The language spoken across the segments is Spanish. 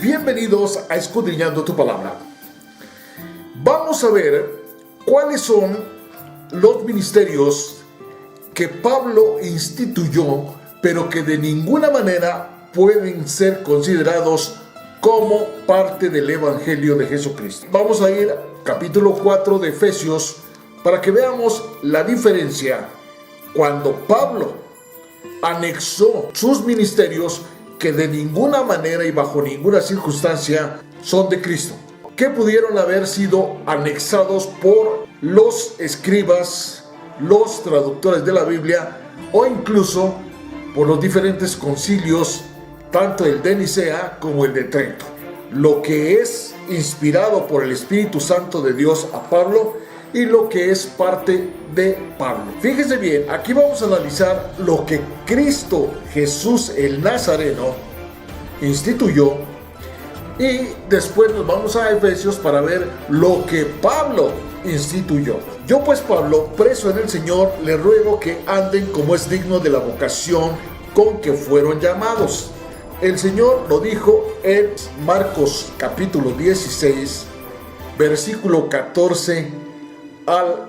Bienvenidos a Escudriñando tu Palabra. Vamos a ver cuáles son los ministerios que Pablo instituyó, pero que de ninguna manera pueden ser considerados como parte del Evangelio de Jesucristo. Vamos a ir al capítulo 4 de Efesios para que veamos la diferencia cuando Pablo anexó sus ministerios que de ninguna manera y bajo ninguna circunstancia son de Cristo, que pudieron haber sido anexados por los escribas, los traductores de la Biblia o incluso por los diferentes concilios, tanto el de Nicea como el de Trento. Lo que es inspirado por el Espíritu Santo de Dios a Pablo y lo que es parte de Pablo. Fíjense bien, aquí vamos a analizar lo que Cristo Jesús el Nazareno instituyó y después nos vamos a Efesios para ver lo que Pablo instituyó. Yo pues, Pablo, preso en el Señor, les ruego que anden como es digno de la vocación con que fueron llamados. El Señor lo dijo en Marcos capítulo 16, versículo 14 al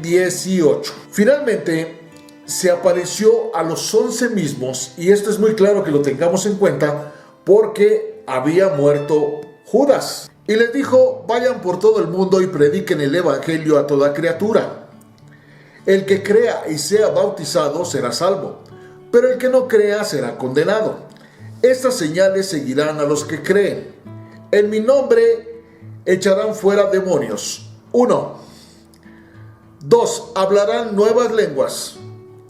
18. Finalmente se apareció a los 11 mismos, y esto es muy claro que lo tengamos en cuenta porque había muerto Judas, y les dijo: vayan por todo el mundo y prediquen el evangelio a toda criatura. El que crea y sea bautizado será salvo, pero el que no crea será condenado. Estas señales seguirán a los que creen. En mi nombre echarán fuera demonios. 1. 2. Hablarán nuevas lenguas.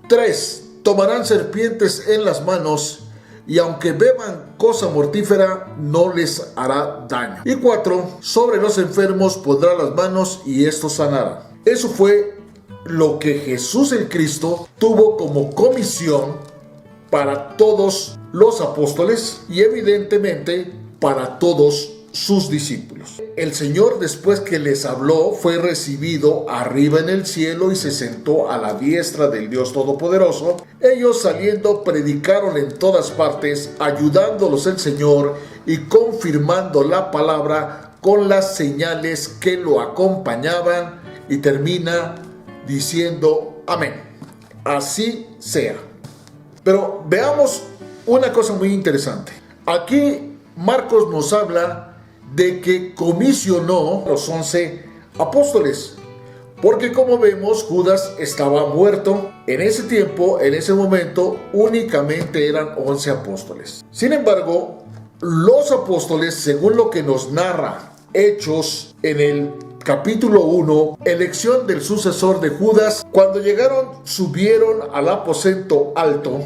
3. Tomarán serpientes en las manos, y aunque beban cosa mortífera, no les hará daño. Y 4. Sobre los enfermos pondrá las manos y estos sanarán. Eso fue lo que Jesús el Cristo tuvo como comisión para todos los apóstoles y evidentemente para todos sus discípulos. El Señor, después que les habló, fue recibido arriba en el cielo y se sentó a la diestra del Dios Todopoderoso. Ellos, saliendo, predicaron en todas partes, ayudándolos el Señor y confirmando la palabra con las señales que lo acompañaban, y termina diciendo amén. Así sea. Pero veamos una cosa muy interesante. Aquí Marcos nos habla de que comisionó a los 11 apóstoles, porque como vemos, Judas estaba muerto. En ese tiempo, en ese momento, únicamente eran 11 apóstoles. Sin embargo, los apóstoles, según lo que nos narra Hechos en el capítulo 1, elección del sucesor de Judas, cuando llegaron, subieron al aposento alto,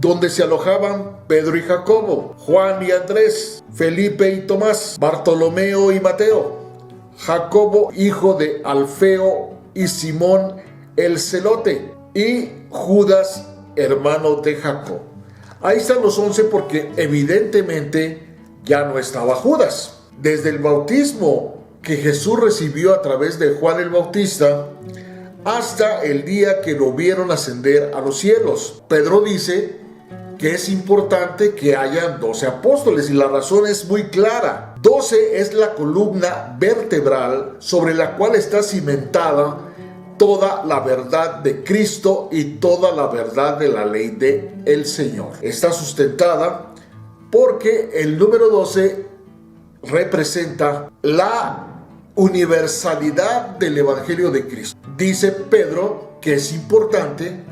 donde se alojaban Pedro y Jacobo, Juan y Andrés, Felipe y Tomás, Bartolomeo y Mateo, Jacobo hijo de Alfeo y Simón el Celote, y Judas hermano de Jacob. Ahí están los 11 porque evidentemente ya no estaba Judas. Desde el bautismo que Jesús recibió a través de Juan el Bautista hasta el día que lo vieron ascender a los cielos, Pedro dice que es importante que hayan 12 apóstoles, y la razón es muy clara. 12 es la columna vertebral sobre la cual está cimentada toda la verdad de Cristo y toda la verdad de la ley del Señor. Está sustentada porque el número 12 representa la universalidad del Evangelio de Cristo. Dice Pedro que es importante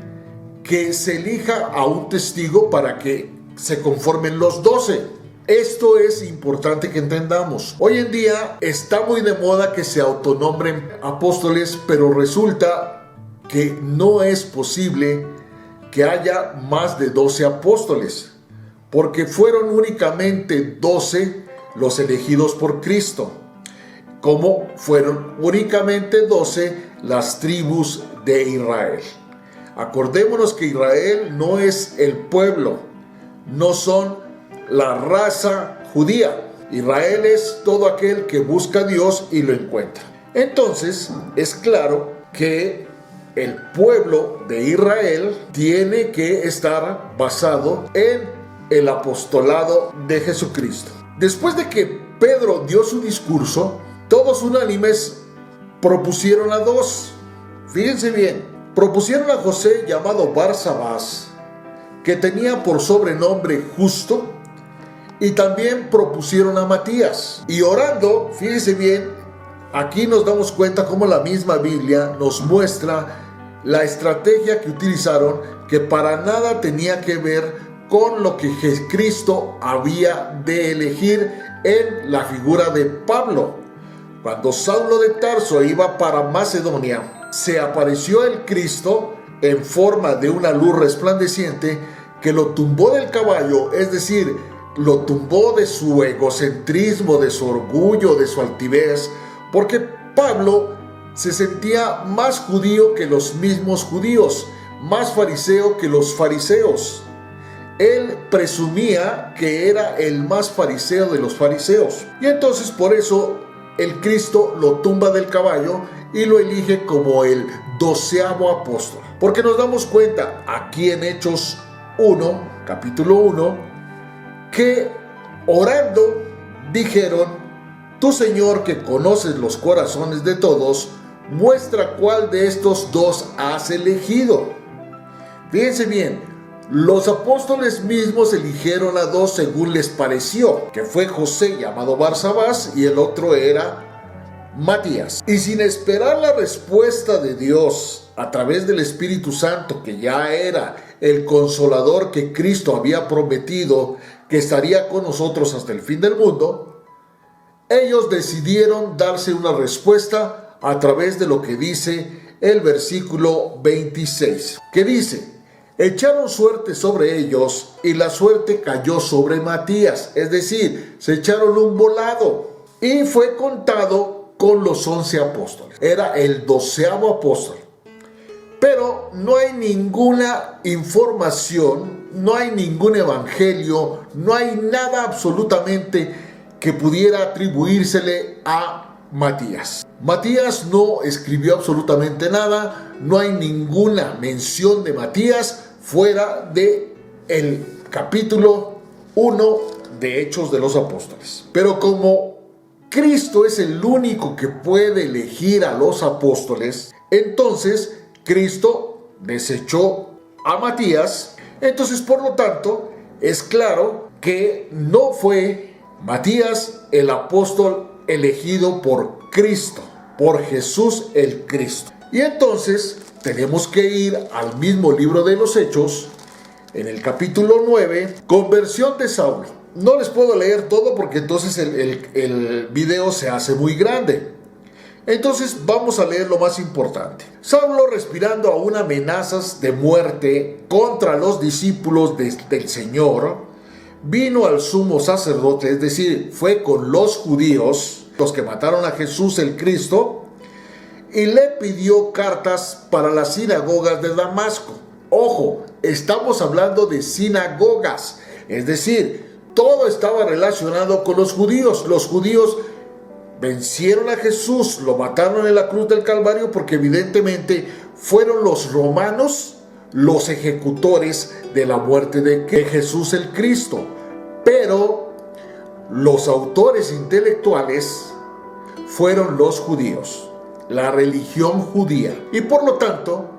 que se elija a un testigo para que se conformen los 12. Esto es importante que entendamos. Hoy en día está muy de moda que se autonombren apóstoles, pero resulta que no es posible que haya más de 12 apóstoles, porque fueron únicamente 12 los elegidos por Cristo, como fueron únicamente 12 las tribus de Israel. Acordémonos que Israel no es el pueblo, no son la raza judía. Israel es todo aquel que busca a Dios y lo encuentra. Entonces, es claro que el pueblo de Israel tiene que estar basado en el apostolado de Jesucristo. Después de que Pedro dio su discurso, todos unánimes propusieron a dos. Fíjense bien, propusieron a José llamado Barsabás, que tenía por sobrenombre Justo, y también propusieron a Matías. Y orando, fíjense bien, aquí nos damos cuenta cómo la misma Biblia nos muestra la estrategia que utilizaron, que para nada tenía que ver con lo que Cristo había de elegir en la figura de Pablo. Cuando Saulo de Tarso iba para Macedonia, se apareció el Cristo en forma de una luz resplandeciente que lo tumbó del caballo, es decir, lo tumbó de su egocentrismo, de su orgullo, de su altivez, porque Pablo se sentía más judío que los mismos judíos, más fariseo que los fariseos. Él presumía que era el más fariseo de los fariseos. Y entonces por eso el Cristo lo tumba del caballo y lo elige como el 12º apóstol. Porque nos damos cuenta aquí en Hechos 1, capítulo 1, que orando dijeron: Tú, Señor, que conoces los corazones de todos, muestra cuál de estos dos has elegido. Fíjense bien, los apóstoles mismos eligieron a dos según les pareció, que fue José llamado Barsabás y el otro era Matías. Y sin esperar la respuesta de Dios a través del Espíritu Santo, que ya era el consolador que Cristo había prometido que estaría con nosotros hasta el fin del mundo, ellos decidieron darse una respuesta a través de lo que dice el versículo 26, que dice: Echaron suerte sobre ellos y la suerte cayó sobre Matías, es decir, se echaron un volado y fue contado con los 11 apóstoles. Era el 12º apóstol. Pero no hay ninguna información, no hay ningún evangelio, no hay nada absolutamente que pudiera atribuírsele a Matías. Matías no escribió absolutamente nada, no hay ninguna mención de Matías fuera de el capítulo 1 de Hechos de los Apóstoles. Pero como Cristo es el único que puede elegir a los apóstoles, entonces Cristo desechó a Matías. Entonces, por lo tanto, es claro que no fue Matías el apóstol elegido por Cristo, por Jesús el Cristo. Y entonces tenemos que ir al mismo libro de los Hechos, en el capítulo 9, conversión de Saulo. No les puedo leer todo porque entonces el video se hace muy grande. Entonces vamos a leer lo más importante. Saulo, respirando aún amenazas de muerte contra los discípulos del Señor, vino al sumo sacerdote, es decir, fue con los judíos, los que mataron a Jesús el Cristo, y le pidió cartas para las sinagogas de Damasco. Ojo, estamos hablando de sinagogas, es decir, todo estaba relacionado con los judíos. Los judíos vencieron a Jesús, lo mataron en la cruz del Calvario porque evidentemente fueron los romanos los ejecutores de la muerte de Jesús el Cristo. Pero los autores intelectuales fueron los judíos, la religión judía, y por lo tanto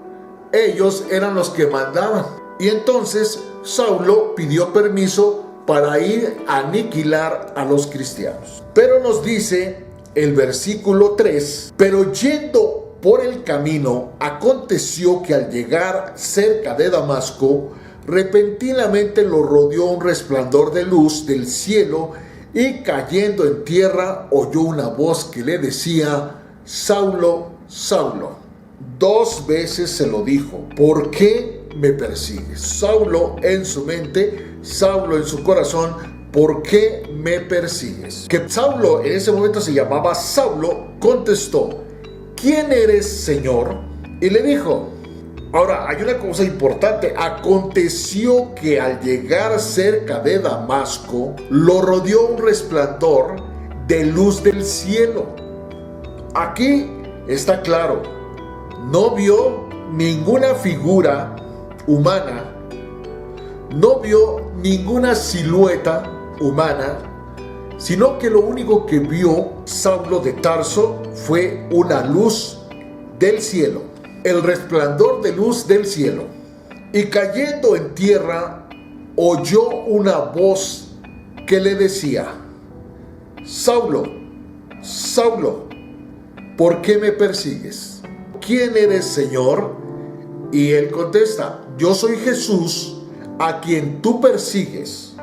ellos eran los que mandaban. Y entonces Saulo pidió permiso para ir a aniquilar a los cristianos. Pero nos dice el versículo 3: pero yendo por el camino, aconteció que al llegar cerca de Damasco, repentinamente lo rodeó un resplandor de luz del cielo, y cayendo en tierra oyó una voz que le decía: Saulo, Saulo. 2 veces se lo dijo: ¿por qué me persigues? Saulo en su mente, Saulo en su corazón: ¿por qué me persigues? Que Saulo en ese momento se llamaba Saulo, contestó: ¿quién eres, Señor? Y le dijo: Ahora, hay una cosa importante. Aconteció que al llegar cerca de Damasco, lo rodeó un resplandor de luz del cielo. Aquí está claro, no vio ninguna figura humana, no vio ninguna silueta humana, sino que lo único que vio Saulo de Tarso fue una luz del cielo, el resplandor de luz del cielo. Y cayendo en tierra, oyó una voz que le decía: Saulo, Saulo, ¿por qué me persigues? ¿Quién eres, Señor? Y él contesta: yo soy Jesús, a quien tú persigues.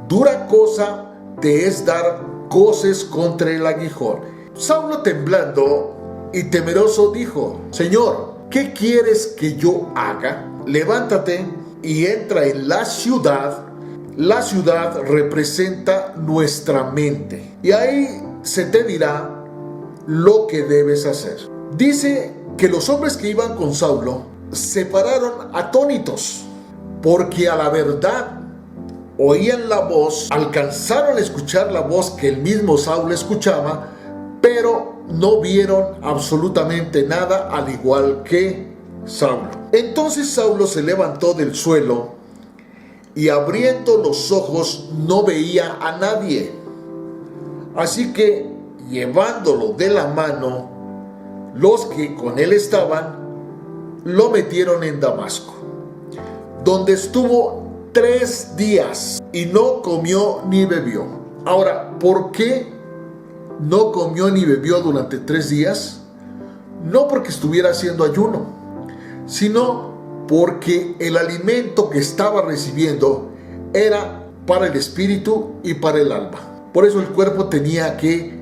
Dura cosa te es dar coces contra el aguijón. Saulo, temblando y temeroso, dijo: Señor, ¿qué quieres que yo haga? Levántate y entra en la ciudad. La ciudad representa nuestra mente, y ahí se te dirá lo que debes hacer. Dice que los hombres que iban con Saulo se pararon atónitos, porque a la verdad oían la voz, alcanzaron a escuchar la voz que el mismo Saulo escuchaba, pero no vieron absolutamente nada, al igual que Saulo. Entonces Saulo se levantó del suelo y, abriendo los ojos, no veía a nadie. Así que, llevándolo de la mano, los que con él estaban lo metieron en Damasco, donde estuvo 3 días y no comió ni bebió. Ahora, ¿por qué no comió ni bebió durante 3 días? No porque estuviera haciendo ayuno, sino porque el alimento que estaba recibiendo era para el espíritu y para el alma. Por eso el cuerpo tenía que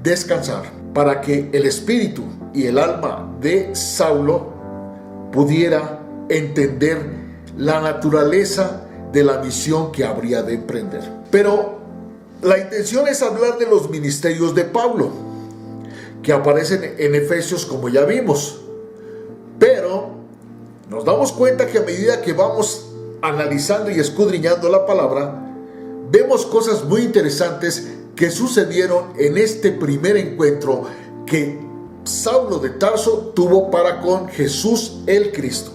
descansar, para que el espíritu y el alma de Saulo pudiera entender la naturaleza de la misión que habría de emprender. Pero la intención es hablar de los ministerios de Pablo, que aparecen en Efesios, como ya vimos. Pero nos damos cuenta que a medida que vamos analizando y escudriñando la palabra, vemos cosas muy interesantes que sucedieron en este primer encuentro que Saulo de Tarso tuvo para con Jesús el Cristo.